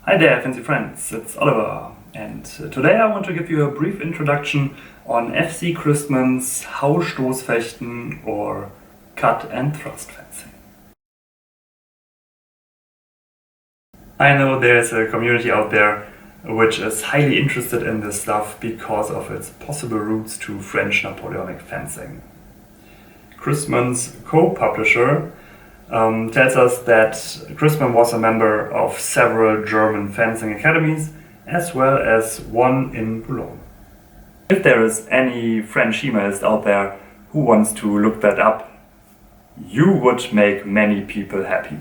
Hi there, fancy friends, it's Oliver, and today I want to give you a brief introduction on FC Christmanns Hau Stoßfechten or cut and thrust fencing. I know there's a community out there which is highly interested in this stuff because of its possible roots to French Napoleonic fencing. Christmann's co-publisher tells us that Christmann was a member of several German fencing academies, as well as one in Boulogne. If there is any French emailist out there who wants to look that up, you would make many people happy.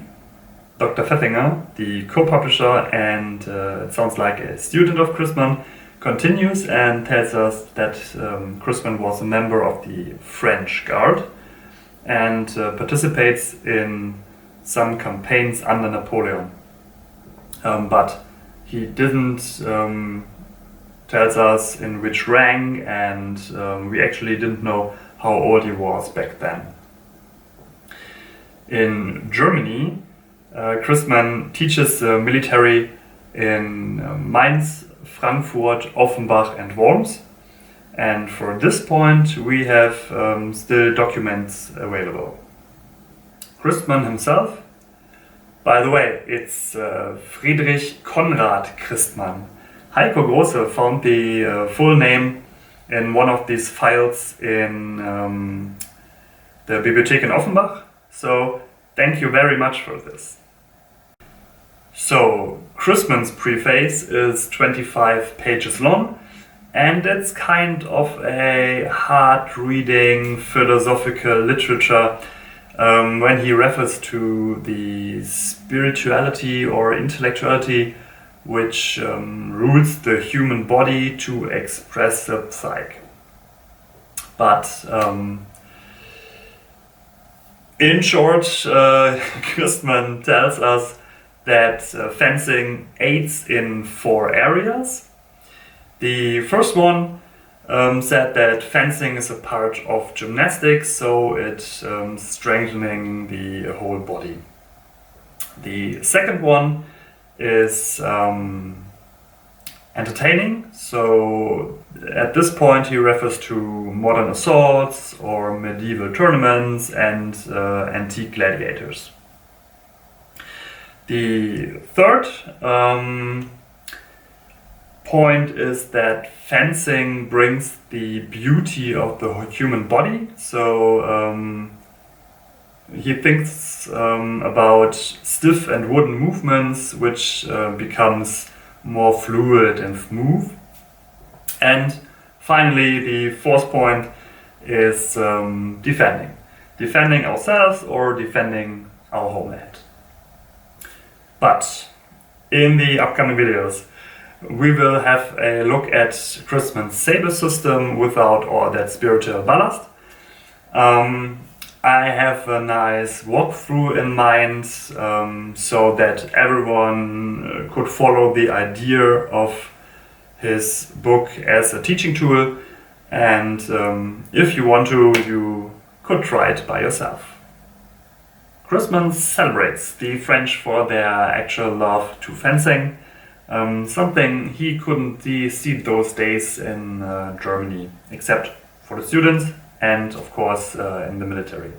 Dr. Pfeffinger, the co-publisher and it sounds like a student of Christmann, continues and tells us that Christmann was a member of the French Guard and participates in some campaigns under Napoleon. But he didn't tells us in which rank, and we actually didn't know how old he was back then. In Germany, Christmann teaches the military in Mainz, Frankfurt, Offenbach and Worms. And for this point we have still documents available. Christmann himself, by the way, it's Friedrich Konrad Christmann. Heiko Große found the full name in one of these files in the Bibliothek in Offenbach, so thank you very much for this. So, Christmann's preface is 25 pages long, and it's kind of a hard-reading philosophical literature when he refers to the spirituality or intellectuality which rules the human body to express the psyche. But in short, Christmann tells us that fencing aids in 4 areas. The first one said that fencing is a part of gymnastics, so it's strengthening the whole body. The second one is entertaining, so at this point he refers to modern assaults or medieval tournaments and antique gladiators. The third point is that fencing brings the beauty of the human body. So he thinks about stiff and wooden movements, which becomes more fluid and smooth. And finally, the fourth point is defending ourselves or defending our homeland. But in the upcoming videos, we will have a look at Christmann's saber system without all that spiritual ballast. I have a nice walkthrough in mind so that everyone could follow the idea of his book as a teaching tool, and if you want to, you could try it by yourself. Christmann celebrates the French for their actual love to fencing. Something he couldn't see those days in Germany, except for the students and of course in the military.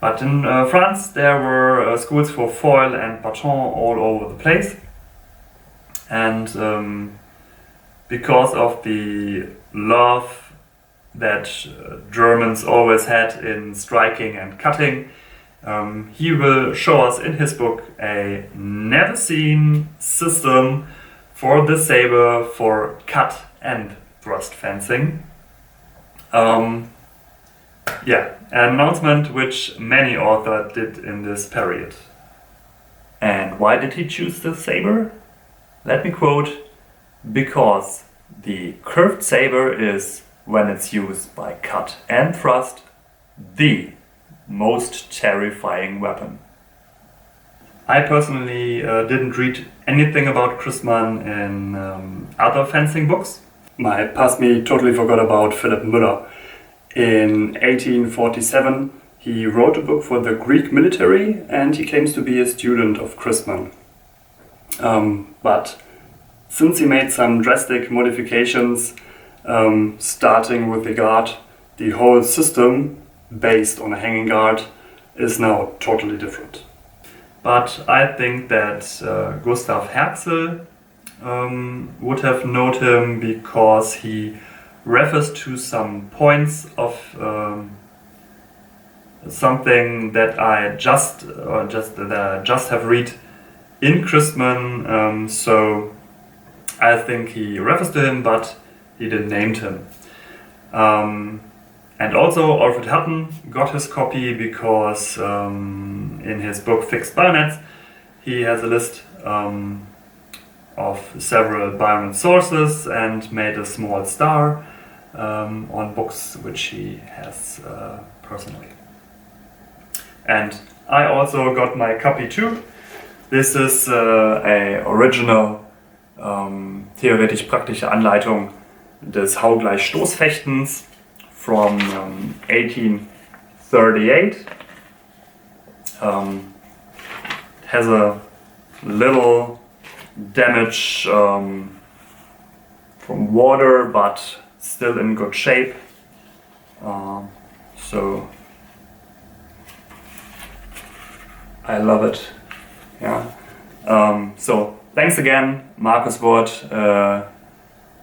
But in France there were schools for foil and baton all over the place, and because of the love that Germans always had in striking and cutting, he will show us in his book a never-seen system for the saber for cut and thrust fencing. An announcement which many authors did in this period. And why did he choose the saber? Let me quote: because the curved saber is, when it's used by cut and thrust, the most terrifying weapon. I personally didn't read anything about Christmann in other fencing books. My past me totally forgot about Philipp Müller. In 1847 he wrote a book for the Greek military and he claims to be a student of Christmann. But since he made some drastic modifications, starting with the guard, the whole system based on a hanging guard is now totally different. But I think that Gustav Herxel would have known him because he refers to some points of something that I just have read in Christmann. So I think he refers to him, but he didn't name him. And also Alfred Hutton got his copy because in his book Fixed Bayonets he has a list of several bayonet sources and made a small star on books which he has personally. And I also got my copy too. This is a original Theoretisch praktische Anleitung des Hau Stoßfechtens from 1838. It has a little damage from water, but still in good shape. So I love it. Yeah. So thanks again, Markus Wort,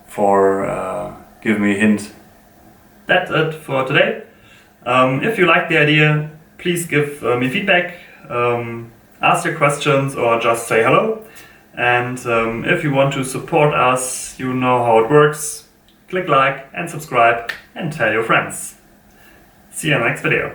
for giving me a hint. That's it for today. If you like the idea, please give me feedback, ask your questions, or just say hello. And if you want to support us, you know how it works. Click like and subscribe and tell your friends. See you in the next video.